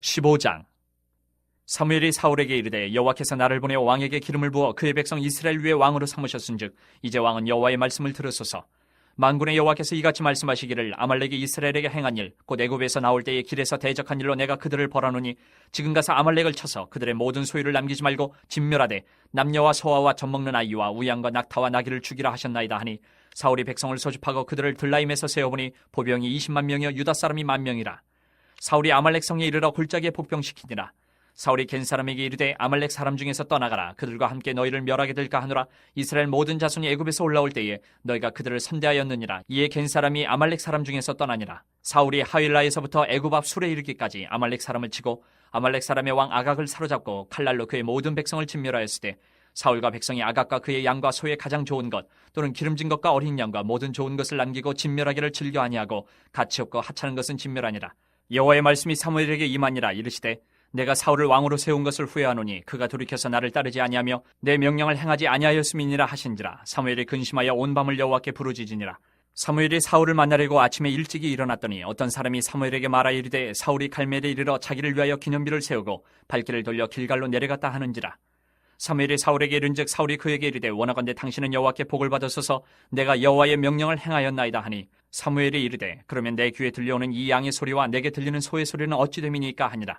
15장. 사무엘이 사울에게 이르되 여호와께서 나를 보내 왕에게 기름을 부어 그의 백성 이스라엘 위에 왕으로 삼으셨은즉 이제 왕은 여호와의 말씀을 들으소서. 만군의 여호와께서 이같이 말씀하시기를 아말렉이 이스라엘에게 행한 일 곧 애굽에서 나올 때에 길에서 대적한 일로 내가 그들을 벌하노니 지금 가서 아말렉을 쳐서 그들의 모든 소유를 남기지 말고 진멸하되 남녀와 소아와 젖먹는 아이와 우양과 낙타와 나귀를 죽이라 하셨나이다 하니 사울이 백성을 소집하고 그들을 들라임에서 세어보니 보병이 20만 명이요 유다 사람이 10,000명이라. 사울이 아말렉 성에 이르러 골짜기에 복병시키니라. 사울이 겐 사람에게 이르되 아말렉 사람 중에서 떠나가라. 그들과 함께 너희를 멸하게 될까 하노라. 이스라엘 모든 자손이 애굽에서 올라올 때에 너희가 그들을 선대하였느니라. 이에 겐 사람이 아말렉 사람 중에서 떠나니라. 사울이 하윌라에서부터 애굽 앞 술에 이르기까지 아말렉 사람을 치고 아말렉 사람의 왕 아각을 사로잡고 칼날로 그의 모든 백성을 진멸하였을 때 사울과 백성이 아각과 그의 양과 소의 가장 좋은 것 또는 기름진 것과 어린 양과 모든 좋은 것을 남기고 진멸하기를 즐겨 아니하고 가치 없고 하찮은 것은 진멸하니라. 여호와의 말씀이 사무엘에게 임하니라. 이르시되 내가 사울을 왕으로 세운 것을 후회하노니 그가 돌이켜서 나를 따르지 아니하며 내 명령을 행하지 아니하였음이니라 하신지라. 사무엘이 근심하여 온 밤을 여호와께 부르짖으니라. 사무엘이 사울을 만나려고 아침에 일찍이 일어났더니 어떤 사람이 사무엘에게 말하 이르되 사울이 갈멜에 이르러 자기를 위하여 기념비를 세우고 발길을 돌려 길갈로 내려갔다 하는지라. 사무엘이 사울에게 이른즉 사울이 그에게 이르되 원하건대 당신은 여호와께 복을 받으소서. 내가 여호와의 명령을 행하였나이다 하니 사무엘이 이르되 그러면 내 귀에 들려오는 이 양의 소리와 내게 들리는 소의 소리는 어찌 됨이니까 하니라.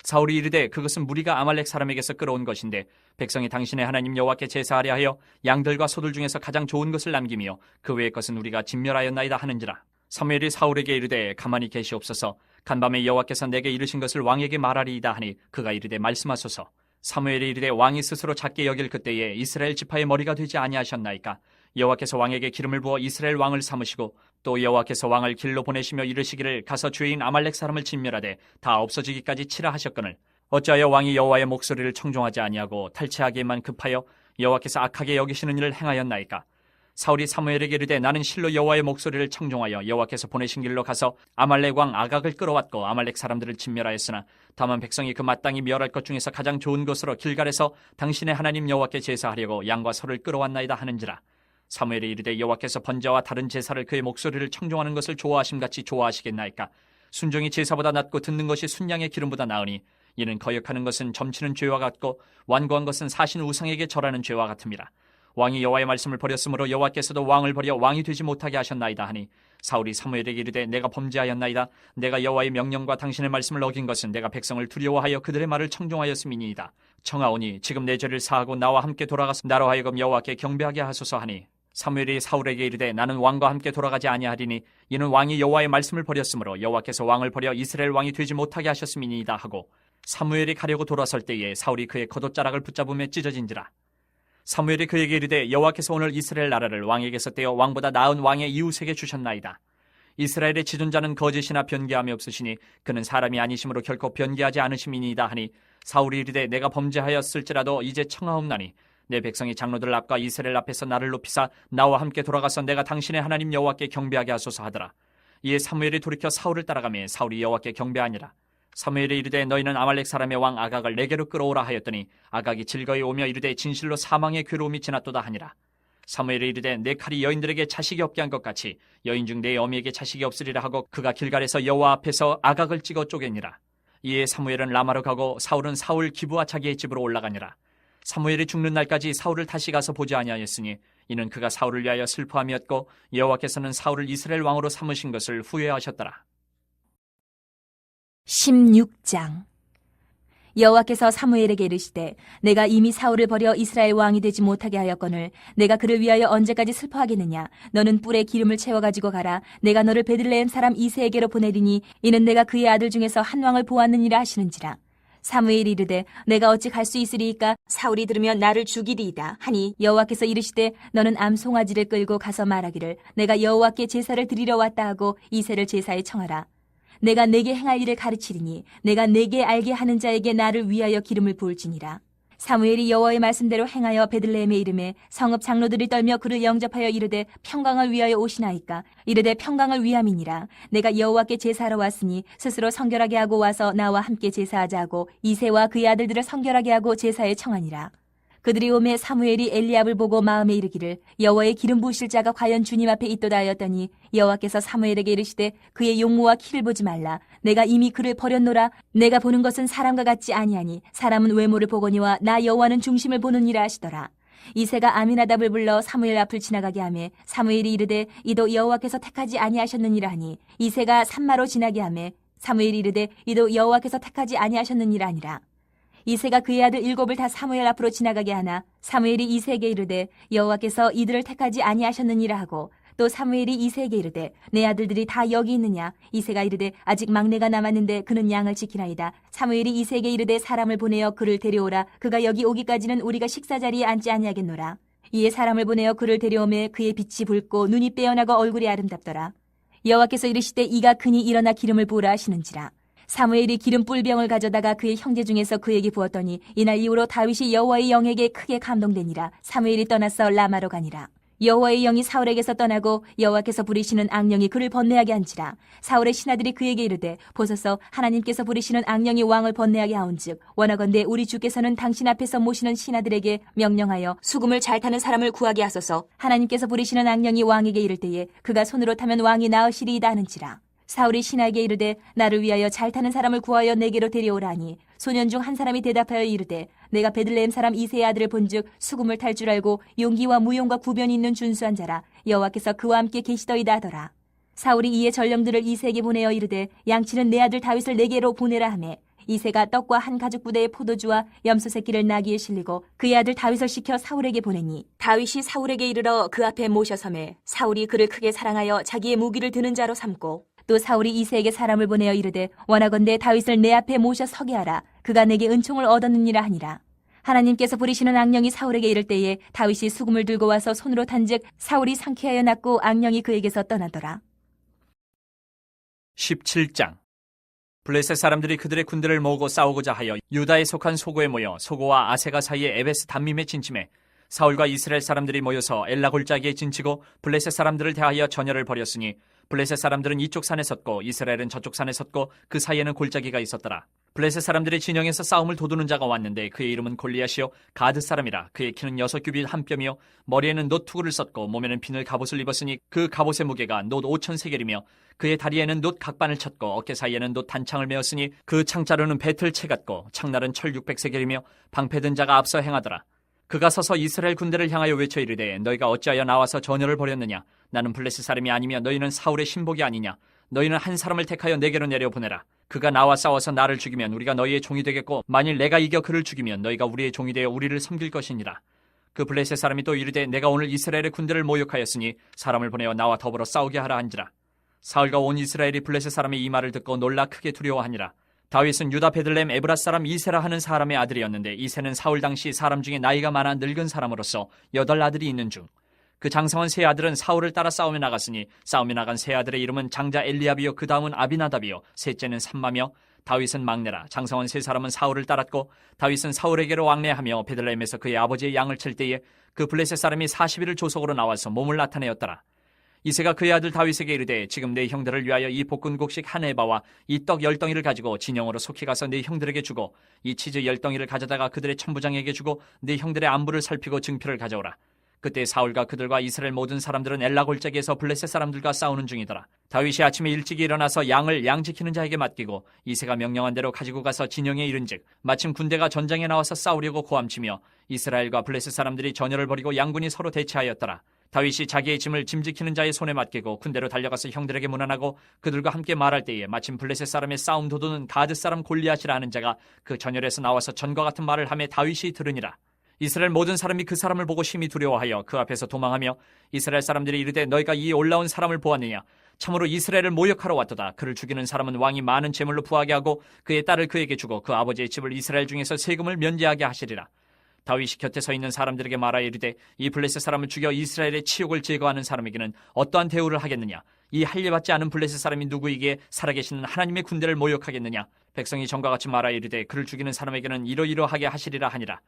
사울이 이르되 그것은 무리가 아말렉 사람에게서 끌어온 것인데 백성이 당신의 하나님 여호와께 제사하려 하여 양들과 소들 중에서 가장 좋은 것을 남기며 그 외의 것은 우리가 진멸하였나이다 하는지라. 사무엘이 사울에게 이르되 가만히 계시옵소서. 간밤에 여호와께서 내게 이르신 것을 왕에게 말하리이다 하니 그가 이르되 말씀하소서. 사무엘이 이르되 왕이 스스로 작게 여길 그때에 이스라엘 지파의 머리가 되지 아니하셨나이까. 여호와께서 왕에게 기름을 부어 이스라엘 왕을 삼으시고 또 여호와께서 왕을 길로 보내시며 이르시기를 가서 주인 아말렉 사람을 진멸하되 다 없어지기까지 치라 하셨거늘 어찌하여 왕이 여호와의 목소리를 청종하지 아니하고 탈취하기에만 급하여 여호와께서 악하게 여기시는 일을 행하였나이까. 사울이 사무엘에게 이르되 나는 실로 여호와의 목소리를 청종하여 여호와께서 보내신 길로 가서 아말렉 왕 아각을 끌어왔고 아말렉 사람들을 진멸하였으나 다만 백성이 그 마땅히 멸할 것 중에서 가장 좋은 것으로 길갈에서 당신의 하나님 여호와께 제사하려고 양과 소를 끌어왔나이다 하는지라. 사무엘이 이르되 여호와께서 번제와 다른 제사를 그의 목소리를 청종하는 것을 좋아하심같이 좋아하시겠나이까. 순종이 제사보다 낫고 듣는 것이 순양의 기름보다 나으니 이는 거역하는 것은 점치는 죄와 같고 완고한 것은 사신 우상에게 절하는 죄와 같음이라. 왕이 여호와의 말씀을 버렸으므로 여호와께서도 왕을 버려 왕이 되지 못하게 하셨나이다 하니 사울이 사무엘에게 이르되 내가 범죄하였나이다. 내가 여호와의 명령과 당신의 말씀을 어긴 것은 내가 백성을 두려워하여 그들의 말을 청종하였음이니이다. 청하오니 지금 내 죄를 사하고 나와 함께 돌아가서 나로 하여금 여호와께 경배하게 하소서 하니 사무엘이 사울에게 이르되 나는 왕과 함께 돌아가지 아니하리니 이는 왕이 여호와의 말씀을 버렸으므로 여호와께서 왕을 버려 이스라엘 왕이 되지 못하게 하셨음이니이다 하고 사무엘이 가려고 돌아설 때에 사울이 그의 겉옷자락을 붙잡으며 찢어진지라. 사무엘이 그에게 이르되 여호와께서 오늘 이스라엘 나라를 왕에게서 떼어 왕보다 나은 왕의 이웃에게 주셨나이다. 이스라엘의 지존자는 거짓이나 변개함이 없으시니 그는 사람이 아니심으로 결코 변개하지 않으심이니이다 하니 사울이 이르되 내가 범죄하였을지라도 이제 청하옵나니 내 백성이 장로들 앞과 이스라엘 앞에서 나를 높이사 나와 함께 돌아가서 내가 당신의 하나님 여호와께 경배하게 하소서 하더라. 이에 사무엘이 돌이켜 사울을 따라가며 사울이 여호와께 경배하니라. 사무엘이 이르되 너희는 아말렉 사람의 왕 아각을 내게로 끌어오라 하였더니 아각이 즐거이 오며 이르되 진실로 사망의 괴로움이 지났도다 하니라. 사무엘이 이르되 내 칼이 여인들에게 자식이 없게 한 것 같이 여인 중 내 어미에게 자식이 없으리라 하고 그가 길갈에서 여호와 앞에서 아각을 찍어 쪼개니라. 이에 사무엘은 라마로 가고 사울은 사울 기브와 자기의 집으로 올라가니라. 사무엘이 죽는 날까지 사울을 다시 가서 보지 아니하였으니 이는 그가 사울을 위하여 슬퍼함이었고 여호와께서는 사울을 이스라엘 왕으로 삼으신 것을 후회하셨더라. 16장. 여호와께서 사무엘에게 이르시되 내가 이미 사울을 버려 이스라엘 왕이 되지 못하게 하였거늘 내가 그를 위하여 언제까지 슬퍼하겠느냐. 너는 뿔에 기름을 채워가지고 가라. 내가 너를 베들레헴 사람 이새에게로 보내리니 이는 내가 그의 아들 중에서 한 왕을 보았느니라 하시는지라. 사무엘이 이르되 내가 어찌 갈 수 있으리이까. 사울이 들으면 나를 죽이리이다 하니 여호와께서 이르시되 너는 암송아지를 끌고 가서 말하기를 내가 여호와께 제사를 드리러 왔다 하고 이새를 제사에 청하라. 내가 내게 행할 일을 가르치리니 내가 내게 알게 하는 자에게 나를 위하여 기름을 부을지니라. 사무엘이 여호와의 말씀대로 행하여 베들레헴에 이르매 성읍 장로들이 떨며 그를 영접하여 이르되 평강을 위하여 오시나이까. 이르되 평강을 위함이니라. 내가 여호와께 제사하러 왔으니 스스로 성결하게 하고 와서 나와 함께 제사하자 하고 이새와 그의 아들들을 성결하게 하고 제사에 청하니라. 그들이 오매 사무엘이 엘리압을 보고 마음에 이르기를 여호와의 기름 부으실 자가 과연 주님 앞에 있도다 하였더니 여호와께서 사무엘에게 이르시되 그의 용모와 키를 보지 말라. 내가 이미 그를 버렸노라. 내가 보는 것은 사람과 같지 아니하니 사람은 외모를 보거니와 나 여호와는 중심을 보느니라 하시더라. 이새가 아미나답을 불러 사무엘 앞을 지나가게 하매 사무엘이 이르되 이도 여호와께서 택하지 아니하셨느니라 하니 이새가 산마로 지나게 하매 사무엘이 이르되 이도 여호와께서 택하지 아니하셨느니라 하니라. 이새가 그의 아들 7을 다 사무엘 앞으로 지나가게 하나 사무엘이 이새에게 이르되 여호와께서 이들을 택하지 아니하셨느니라 하고 또 사무엘이 이새에게 이르되 내 아들들이 다 여기 있느냐. 이새가 이르되 아직 막내가 남았는데 그는 양을 지키나이다. 사무엘이 이새에게 이르되 사람을 보내어 그를 데려오라. 그가 여기 오기까지는 우리가 식사 자리에 앉지 아니하겠노라. 이에 사람을 보내어 그를 데려오매 그의 빛이 붉고 눈이 빼어나고 얼굴이 아름답더라. 여호와께서 이르시되 이가 크니 일어나 기름을 부으라 하시는지라. 사무엘이 기름 뿔병을 가져다가 그의 형제 중에서 그에게 부었더니 이날 이후로 다윗이 여호와의 영에게 크게 감동되니라. 사무엘이 떠나서 라마로 가니라. 여호와의 영이 사울에게서 떠나고 여호와께서 부리시는 악령이 그를 번뇌하게 한지라. 사울의 신하들이 그에게 이르되 보소서 하나님께서 부리시는 악령이 왕을 번뇌하게 하온즉 원하건대 우리 주께서는 당신 앞에서 모시는 신하들에게 명령하여 수금을 잘 타는 사람을 구하게 하소서. 하나님께서 부리시는 악령이 왕에게 이를 때에 그가 손으로 타면 왕이 나으시리이다 하는지라. 사울이 신하에게 이르되 나를 위하여 잘 타는 사람을 구하여 내게로 데려오라니 소년 중 한 사람이 대답하여 이르되 내가 베들레헴 사람 이새의 아들을 본즉 수금을 탈 줄 알고 용기와 무용과 구변이 있는 준수한 자라. 여호와께서 그와 함께 계시더이다 하더라. 사울이 이에 전령들을 이새에게 보내어 이르되 양치는 내 아들 다윗을 내게로 보내라 하매 이새가 떡과 한 가죽 부대의 포도주와 염소 새끼를 나귀에 실리고 그의 아들 다윗을 시켜 사울에게 보내니 다윗이 사울에게 이르러 그 앞에 모셔섬에 사울이 그를 크게 사랑하여 자기의 무기를 드는 자로 삼고 또 사울이 이새에게 사람을 보내어 이르되 원하건대 다윗을 내 앞에 모셔 서게 하라. 그가 내게 은총을 얻었느니라 하니라. 하나님께서 부리시는 악령이 사울에게 이를 때에 다윗이 수금을 들고 와서 손으로 탄즉 사울이 상쾌하여 났고 악령이 그에게서 떠나더라. 17장. 블레셋 사람들이 그들의 군대를 모으고 싸우고자 하여 유다에 속한 소고에 모여 소고와 아세가 사이의 에베스 담밈에 진침해 사울과 이스라엘 사람들이 모여서 엘라 골짜기에 진치고 블레셋 사람들을 대하여 전열을 벌였으니 블레셋 사람들은 이쪽 산에 섰고 이스라엘은 저쪽 산에 섰고 그 사이에는 골짜기가 있었더라. 블레셋 사람들의 진영에서 싸움을 도두는 자가 왔는데 그의 이름은 골리앗이요 가드 사람이라. 그의 키는 6규빗 한 뼘이요 머리에는 놋 투구를 썼고 몸에는 비늘 갑옷을 입었으니 그 갑옷의 무게가 놋 5,000세겔이며 그의 다리에는 놋 각반을 쳤고 어깨 사이에는 놋 단창을 메었으니 그 창자루는 배틀 채 같고 창날은 철 600세겔이며 방패든 자가 앞서 행하더라. 그가 서서 이스라엘 군대를 향하여 외쳐 이르되 너희가 어찌하여 나와서 전열을 벌였느냐. 나는 블레셋 사람이 아니며 너희는 사울의 신복이 아니냐. 너희는 한 사람을 택하여 내게로 내려보내라. 그가 나와 싸워서 나를 죽이면 우리가 너희의 종이 되겠고 만일 내가 이겨 그를 죽이면 너희가 우리의 종이 되어 우리를 섬길 것이니라. 그 블레셋 사람이 또 이르되 내가 오늘 이스라엘의 군대를 모욕하였으니 사람을 보내어 나와 더불어 싸우게 하라 한지라. 사울과 온 이스라엘이 블레셋 사람의 이 말을 듣고 놀라 크게 두려워하니라. 다윗은 유다 베들레헴 에브랏 사람 이세라 하는 사람의 아들이었는데 이세는 사울 당시 사람 중에 나이가 많아 늙은 사람으로서 8 아들이 있는 중 그 장성한 세 아들은 사울을 따라 싸움에 나갔으니 싸움에 나간 세 아들의 이름은 장자 엘리압이요 그 다음은 아비나답이요 셋째는 삼마며 다윗은 막내라. 장성한 세 사람은 사울을 따랐고 다윗은 사울에게로 왕래하며 베들레헴에서 그의 아버지의 양을 칠 때에 그 블레셋 사람이 40일을 조속으로 나와서 몸을 나타내었더라. 이새가 그의 아들 다윗에게 이르되 지금 내 형들을 위하여 이 볶은곡식 한 에바와 이 떡 10덩이를 가지고 진영으로 속히 가서 내 형들에게 주고 이 치즈 10덩이를 가져다가 그들의 천부장에게 주고 내 형들의 안부를 살피고 증표를 가져오라. 그때 사울과 그들과 이스라엘 모든 사람들은 엘라 골짜기에서 블레셋 사람들과 싸우는 중이더라. 다윗이 아침에 일찍 일어나서 양을 양 지키는 자에게 맡기고 이새가 명령한 대로 가지고 가서 진영에 이른즉 마침 군대가 전장에 나와서 싸우려고 고함치며 이스라엘과 블레셋 사람들이 전열을 벌이고 양군이 서로 대치하였더라. 다윗이 자기의 짐을 짐 지키는 자의 손에 맡기고 군대로 달려가서 형들에게 문안하고 그들과 함께 말할 때에 마침 블레셋 사람의 싸움 도두는 가드 사람 골리앗이라 하는 자가 그 전열에서 나와서 전과 같은 말을 하며 다윗이 들으니라. 이스라엘 모든 사람이 그 사람을 보고 심히 두려워하여 그 앞에서 도망하며 이스라엘 사람들이 이르되 너희가 이 올라온 사람을 보았느냐. 참으로 이스라엘을 모욕하러 왔도다. 그를 죽이는 사람은 왕이 많은 재물로 부하게 하고 그의 딸을 그에게 주고 그 아버지의 집을 이스라엘 중에서 세금을 면제하게 하시리라. 다윗이 곁에 서 있는 사람들에게 말하여 이르되 이 블레셋 사람을 죽여 이스라엘의 치욕을 제거하는 사람에게는 어떠한 대우를 하겠느냐. 이 할례받지 않은 블레셋 사람이 누구이기에 살아계시는 하나님의 군대를 모욕하겠느냐. 백성이 전과 같이 말하여 이르되 그를 죽이는 사람에게는 이러이러하게 하시리라 하니라.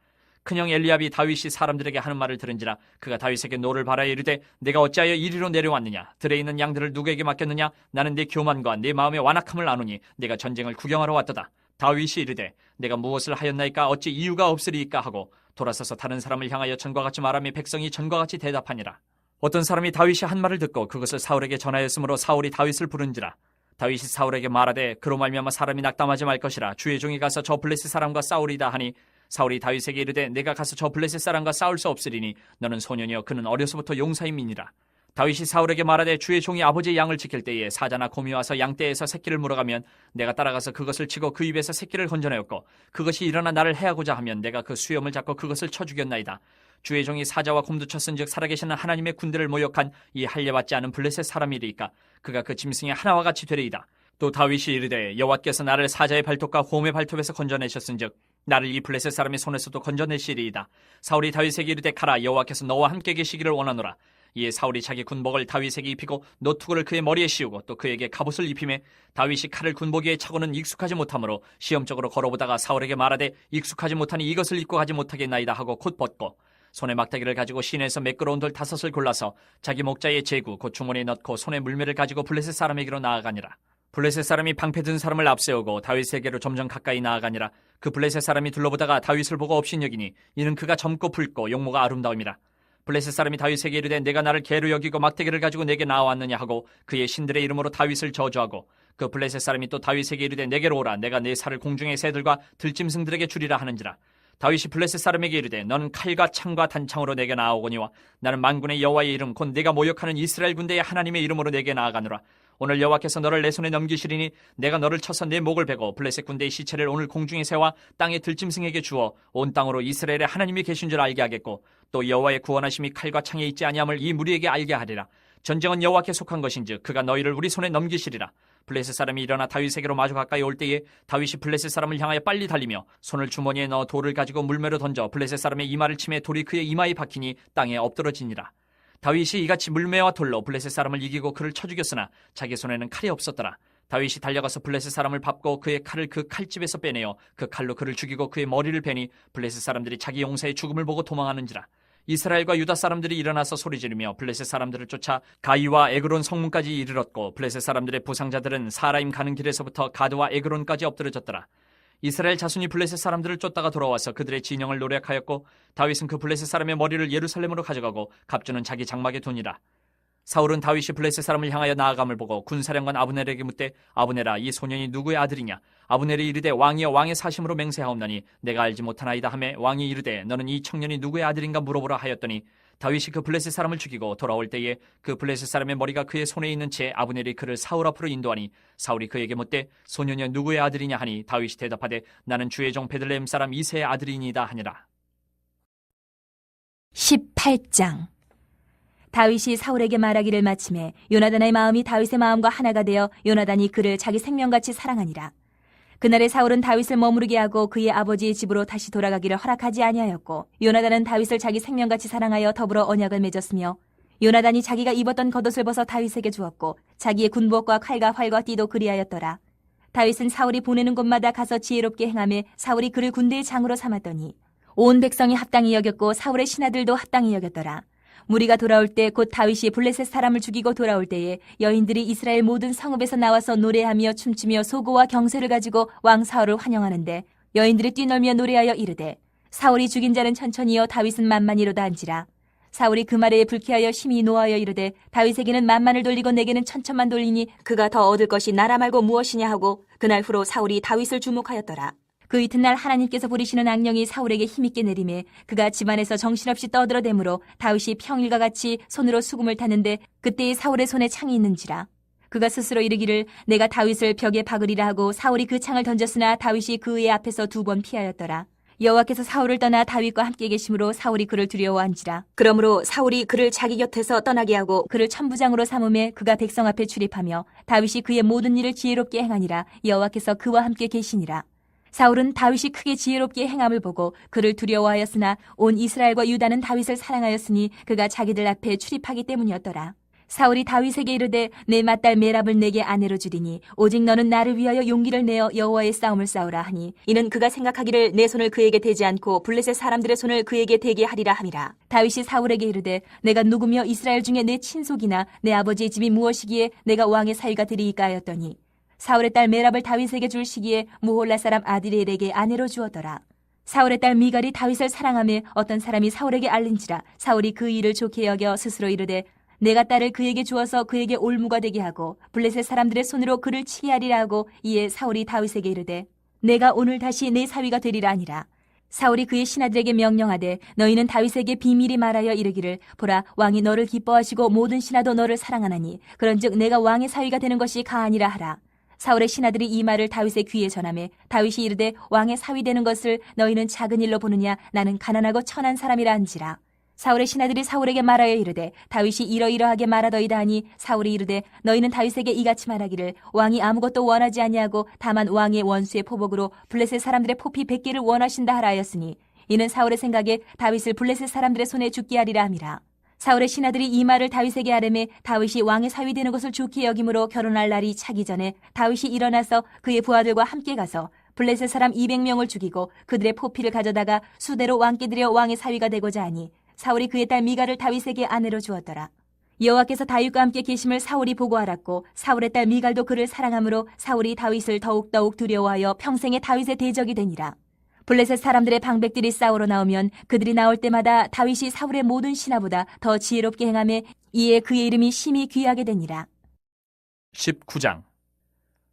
큰형 엘리압이 다윗이 사람들에게 하는 말을 들은지라 그가 다윗에게 노를 바라여 이르되 내가 어찌하여 이리로 내려왔느냐. 들에 있는 양들을 누구에게 맡겼느냐. 나는 내 교만과 내 마음의 완악함을 아노니 내가 전쟁을 구경하러 왔도다. 다윗이 이르되 내가 무엇을 하였나이까. 어찌 이유가 없으리이까 하고 돌아서서 다른 사람을 향하여 전과 같이 말하며 백성이 전과 같이 대답하니라. 어떤 사람이 다윗이 한 말을 듣고 그것을 사울에게 전하였으므로 사울이 다윗을 부른지라. 다윗이 사울에게 말하되 그로 말미암아 사람이 낙담하지 말 것이라 주의 종이 가서 저 블레셋 사람과 싸우리다 하니 사울이 다윗에게 이르되 내가 가서 저 블레셋 사람과 싸울 수 없으리니 너는 소년이여 그는 어려서부터 용사임이니라. 다윗이 사울에게 말하되 주의 종이 아버지의 양을 지킬 때에 사자나 곰이 와서 양떼에서 새끼를 물어가면 내가 따라가서 그것을 치고 그 입에서 새끼를 건져내었고 그것이 일어나 나를 해하고자 하면 내가 그 수염을 잡고 그것을 쳐 죽였나이다. 주의 종이 사자와 곰도 쳤은즉 살아계시는 하나님의 군대를 모욕한 이 할례받지 않은 블레셋 사람이리이까 그가 그 짐승의 하나와 같이 되리이다. 또 다윗이 이르되 여호와께서 나를 사자의 발톱과 곰의 발톱에서 건져내셨은즉 나를 이 블레셋 사람의 손에서도 건져내시리이다. 사울이 다윗에게 이르되 가라 여호와께서 너와 함께 계시기를 원하노라. 이에 사울이 자기 군복을 다윗에게 입히고 노투구를 그의 머리에 씌우고 또 그에게 갑옷을 입히매 다윗이 칼을 군복에 차고는 익숙하지 못하므로 시험적으로 걸어보다가 사울에게 말하되 익숙하지 못하니 이것을 입고 가지 못하겠나이다 하고 곧 벗고 손에 막대기를 가지고 시내에서 매끄러운 돌 5을 골라서 자기 목자의 제구 곧 주머니에 넣고 손에 물매를 가지고 블레셋 사람에게로 나아가니라. 블레셋 사람이 방패 든 사람을 앞세우고 다윗에게로 점점 가까이 나아가니라. 그 블레셋 사람이 둘러보다가 다윗을 보고 업신여기니 이는 그가 젊고 붉고 용모가 아름다움이라. 블레셋 사람이 다윗에게 이르되 내가 나를 개로 여기고 막대기를 가지고 내게 나와왔느냐 하고 그의 신들의 이름으로 다윗을 저주하고 그 블레셋 사람이 또 다윗에게 이르되 내게로 오라 내가 내 살을 공중의 새들과 들짐승들에게 주리라 하는지라. 다윗이 블레셋 사람에게 이르되 너는 칼과 창과 단창으로 내게 나아오거니와 나는 만군의 여호와의 이름 곧 내가 모욕하는 이스라엘 군대의 하나님의 이름으로 내게 나아가노라. 오늘 여호와께서 너를 내 손에 넘기시리니 내가 너를 쳐서 내 목을 베고 블레셋 군대의 시체를 오늘 공중의 새와 땅의 들짐승에게 주어 온 땅으로 이스라엘의 하나님이 계신 줄 알게 하겠고 또 여호와의 구원하심이 칼과 창에 있지 아니함을 이 무리에게 알게 하리라. 전쟁은 여호와께 속한 것인즉 그가 너희를 우리 손에 넘기시리라. 블레셋 사람이 일어나 다윗에게로 마주 가까이 올 때에 다윗이 블레셋 사람을 향하여 빨리 달리며 손을 주머니에 넣어 돌을 가지고 물매로 던져 블레셋 사람의 이마를 치매 돌이 그의 이마에 박히니 땅에 엎드러지니라. 다윗이 이같이 물매와 돌로 블레셋 사람을 이기고 그를 쳐 죽였으나 자기 손에는 칼이 없었더라. 다윗이 달려가서 블레셋 사람을 밟고 그의 칼을 그 칼집에서 빼내어 그 칼로 그를 죽이고 그의 머리를 베니 블레셋 사람들이 자기 용사의 죽음을 보고 도망하는지라. 이스라엘과 유다 사람들이 일어나서 소리지르며 블레셋 사람들을 쫓아 가이와 에그론 성문까지 이르렀고 블레셋 사람들의 부상자들은 사라임 가는 길에서부터 가드와 에그론까지 엎드러졌더라. 이스라엘 자손이 블레셋 사람들을 쫓다가 돌아와서 그들의 진영을 노략하였고 다윗은 그 블레셋 사람의 머리를 예루살렘으로 가져가고 갑주는 자기 장막에 두니라. 사울은 다윗이 블레셋 사람을 향하여 나아감을 보고 군사령관 아브넬에게 묻되 아브넬아 이 소년이 누구의 아들이냐. 아브넬이 이르되 왕이여 왕의 사심으로 맹세하옵나니 내가 알지 못하나이다 하매 왕이 이르되 너는 이 청년이 누구의 아들인가 물어보라 하였더니 다윗이 그 블레셋 사람을 죽이고 돌아올 때에 그 블레셋 사람의 머리가 그의 손에 있는 채 아브넬이 그를 사울 앞으로 인도하니 사울이 그에게 묻되 소년이 누구의 아들이냐 하니 다윗이 대답하되 나는 주의 종 베들레헴 사람 이새의 아들이니이다 하니라. 18장. 다윗이 사울에게 말하기를 마침에 요나단의 마음이 다윗의 마음과 하나가 되어 요나단이 그를 자기 생명같이 사랑하니라. 그날에 사울은 다윗을 머무르게 하고 그의 아버지의 집으로 다시 돌아가기를 허락하지 아니하였고 요나단은 다윗을 자기 생명같이 사랑하여 더불어 언약을 맺었으며 요나단이 자기가 입었던 겉옷을 벗어 다윗에게 주었고 자기의 군복과 칼과 활과 띠도 그리하였더라. 다윗은 사울이 보내는 곳마다 가서 지혜롭게 행하며 사울이 그를 군대의 장으로 삼았더니 온 백성이 합당히 여겼고 사울의 신하들도 합당히 여겼더라. 무리가 돌아올 때 곧 다윗이 블레셋 사람을 죽이고 돌아올 때에 여인들이 이스라엘 모든 성읍에서 나와서 노래하며 춤추며 소고와 경쇠를 가지고 왕 사울을 환영하는데 여인들이 뛰놀며 노래하여 이르되 사울이 죽인 자는 천천히요 다윗은 만만이로다 한지라. 사울이 그 말에 불쾌하여 심히 노하여 이르되 다윗에게는 만만을 돌리고 내게는 천천만 돌리니 그가 더 얻을 것이 나라 말고 무엇이냐 하고 그날 후로 사울이 다윗을 주목하였더라. 그 이튿날 하나님께서 부리시는 악령이 사울에게 힘있게 내림에 그가 집안에서 정신없이 떠들어대므로 다윗이 평일과 같이 손으로 수금을 타는데 그때에 사울의 손에 창이 있는지라. 그가 스스로 이르기를 내가 다윗을 벽에 박으리라 하고 사울이 그 창을 던졌으나 다윗이 그의 앞에서 2번 피하였더라. 여호와께서 사울을 떠나 다윗과 함께 계심으로 사울이 그를 두려워한지라. 그러므로 사울이 그를 자기 곁에서 떠나게 하고 그를 천부장으로 삼음에 그가 백성 앞에 출입하며 다윗이 그의 모든 일을 지혜롭게 행하니라. 여호와께서 그와 함께 계시니라. 사울은 다윗이 크게 지혜롭게 행함을 보고 그를 두려워하였으나 온 이스라엘과 유다는 다윗을 사랑하였으니 그가 자기들 앞에 출입하기 때문이었더라. 사울이 다윗에게 이르되 내 맏딸 메랍을 내게 아내로 주리니 오직 너는 나를 위하여 용기를 내어 여호와의 싸움을 싸우라 하니 이는 그가 생각하기를 내 손을 그에게 대지 않고 블레셋 사람들의 손을 그에게 대게 하리라 함이라. 다윗이 사울에게 이르되 내가 누구며 이스라엘 중에 내 친속이나 내 아버지의 집이 무엇이기에 내가 왕의 사위가 되리이까 하였더니 사울의 딸 메랍을 다윗에게 줄 시기에 무홀라 사람 아디렐에게 아내로 주었더라. 사울의 딸 미갈이 다윗을 사랑하며 어떤 사람이 사울에게 알린지라. 사울이 그 일을 좋게 여겨 스스로 이르되 내가 딸을 그에게 주어서 그에게 올무가 되게 하고 블레셋 사람들의 손으로 그를 치게 하리라 하고 이에 사울이 다윗에게 이르되 내가 오늘 다시 내 사위가 되리라 하니라. 사울이 그의 신하들에게 명령하되 너희는 다윗에게 비밀히 말하여 이르기를 보라 왕이 너를 기뻐하시고 모든 신하도 너를 사랑하나니 그런즉 내가 왕의 사위가 되는 것이 가하니라 하라. 사울의 신하들이 이 말을 다윗의 귀에 전하매 다윗이 이르되 왕의 사위 되는 것을 너희는 작은 일로 보느냐 나는 가난하고 천한 사람이라 한지라. 사울의 신하들이 사울에게 말하여 이르되 다윗이 이러이러하게 말하더이다 하니 사울이 이르되 너희는 다윗에게 이같이 말하기를 왕이 아무것도 원하지 아니하고 다만 왕의 원수의 포복으로 블레셋 사람들의 포피 100개를 원하신다 하라 하였으니 이는 사울의 생각에 다윗을 블레셋 사람들의 손에 죽게 하리라 함이라. 사울의 신하들이 이 말을 다윗에게 하려매 다윗이 왕의 사위 되는 것을 좋게 여김으로 결혼할 날이 차기 전에 다윗이 일어나서 그의 부하들과 함께 가서 블레셋 사람 200명을 죽이고 그들의 포피를 가져다가 수대로 왕께 드려 왕의 사위가 되고자 하니 사울이 그의 딸 미갈을 다윗에게 아내로 주었더라. 여호와께서 다윗과 함께 계심을 사울이 보고 알았고 사울의 딸 미갈도 그를 사랑하므로 사울이 다윗을 더욱더욱 두려워하여 평생에 다윗의 대적이 되니라. 블레셋 사람들의 방백들이 싸우러 나오면 그들이 나올 때마다 다윗이 사울의 모든 신하보다 더 지혜롭게 행하며 이에 그의 이름이 심히 귀하게 되니라. 19장.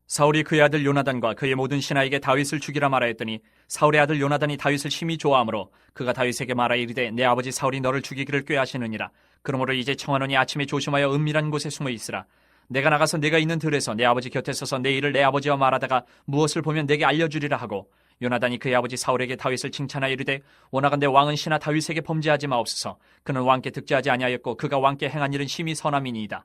사울이 그의 아들 요나단과 그의 모든 신하에게 다윗을 죽이라 말하였더니 사울의 아들 요나단이 다윗을 심히 좋아하므로 그가 다윗에게 말하여 이르되 내 아버지 사울이 너를 죽이기를 꾀하시느니라. 그러므로 이제 청하노니 아침에 조심하여 은밀한 곳에 숨어 있으라. 내가 나가서 내가 있는 들에서 내 아버지 곁에 서서 내 일을 내 아버지와 말하다가 무엇을 보면 내게 알려주리라 하고 요나단이 그의 아버지 사울에게 다윗을 칭찬하여 이르되 원하건대 왕은 신하 다윗에게 범죄하지 마옵소서. 그는 왕께 득죄하지 아니하였고 그가 왕께 행한 일은 심히 선함이니이다.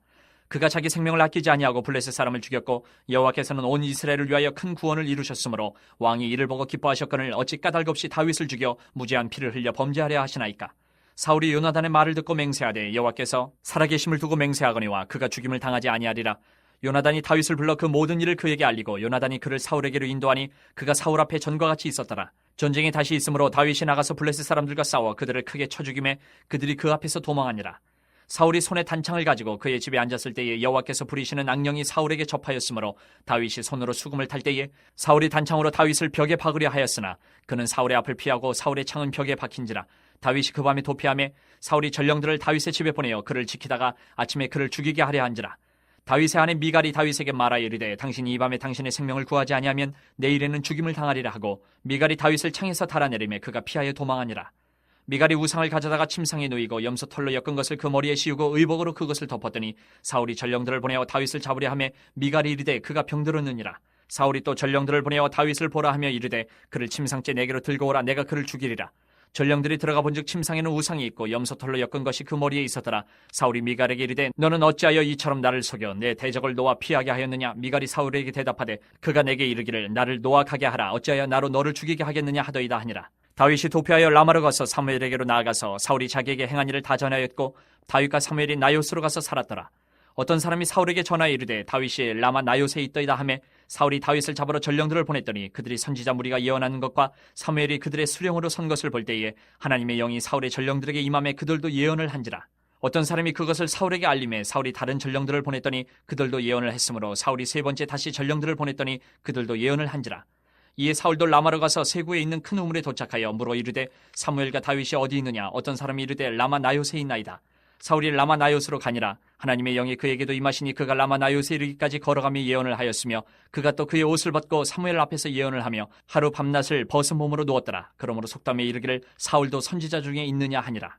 그가 자기 생명을 아끼지 아니하고 블레셋 사람을 죽였고 여호와께서는 온 이스라엘을 위하여 큰 구원을 이루셨으므로 왕이 이를 보고 기뻐하셨거늘 어찌 까닭없이 다윗을 죽여 무죄한 피를 흘려 범죄하려 하시나이까. 사울이 요나단의 말을 듣고 맹세하되 여호와께서 살아계심을 두고 맹세하거니와 그가 죽임을 당하지 아니하리라. 요나단이 다윗을 불러 그 모든 일을 그에게 알리고 요나단이 그를 사울에게로 인도하니 그가 사울 앞에 전과 같이 있었더라. 전쟁이 다시 있으므로 다윗이 나가서 블레셋 사람들과 싸워 그들을 크게 쳐 죽이매 그들이 그 앞에서 도망하니라. 사울이 손에 단창을 가지고 그의 집에 앉았을 때에 여호와께서 부리시는 악령이 사울에게 접하였으므로 다윗이 손으로 수금을 탈 때에 사울이 단창으로 다윗을 벽에 박으려 하였으나 그는 사울의 앞을 피하고 사울의 창은 벽에 박힌지라. 다윗이 그 밤에 도피하매 사울이 전령들을 다윗의 집에 보내어 그를 지키다가 아침에 그를 죽이게 하려 한지라. 다윗의 아내 미갈이 다윗에게 말하여 이르되 당신이 이 밤에 당신의 생명을 구하지 아니하면 내일에는 죽임을 당하리라 하고 미갈이 다윗을 창에서 달아내리매 그가 피하여 도망하니라. 미갈이 우상을 가져다가 침상에 누이고 염소 털로 엮은 것을 그 머리에 씌우고 의복으로 그것을 덮었더니 사울이 전령들을 보내어 다윗을 잡으려 하매 미갈이 이르되 그가 병들었느니라. 사울이 또 전령들을 보내어 다윗을 보라 하며 이르되 그를 침상째 내게로 들고 오라. 내가 그를 죽이리라. 전령들이 들어가 본즉 침상에는 우상이 있고 염소 털로 엮은 것이 그 머리에 있었더라. 사울이 미갈에게 이르되 너는 어찌하여 이처럼 나를 속여 내 대적을 놓아 피하게 하였느냐. 미갈이 사울에게 대답하되 그가 내게 이르기를 나를 놓아 가게 하라. 어찌하여 나로 너를 죽이게 하겠느냐 하더이다 하니라. 다윗이 도피하여 라마로 가서 사무엘에게로 나아가서 사울이 자기에게 행한 일을 다 전하였고 다윗과 사무엘이 나요스로 가서 살았더라. 어떤 사람이 사울에게 전하여 이르되 다윗이 라마 나요스에 있더이다 하매 사울이 다윗을 잡으러 전령들을 보냈더니 그들이 선지자 무리가 예언하는 것과 사무엘이 그들의 수령으로 선 것을 볼 때에 하나님의 영이 사울의 전령들에게 임함에 그들도 예언을 한지라. 어떤 사람이 그것을 사울에게 알림해 사울이 다른 전령들을 보냈더니 그들도 예언을 했으므로 사울이 세 번째 다시 전령들을 보냈더니 그들도 예언을 한지라. 이에 사울도 라마로 가서 세구에 있는 큰 우물에 도착하여 물어 이르되 사무엘과 다윗이 어디 있느냐. 어떤 사람이 이르되 라마 나요스에 있나이다. 사울이 라마 나요스로 가니라. 하나님의 영이 그에게도 임하시니 그가 라마 나요스에 이르기까지 걸어가며 예언을 하였으며 그가 또 그의 옷을 벗고 사무엘 앞에서 예언을 하며 하루 밤낮을 벗은 몸으로 누웠더라. 그러므로 속담에 이르기를 사울도 선지자 중에 있느냐 하니라.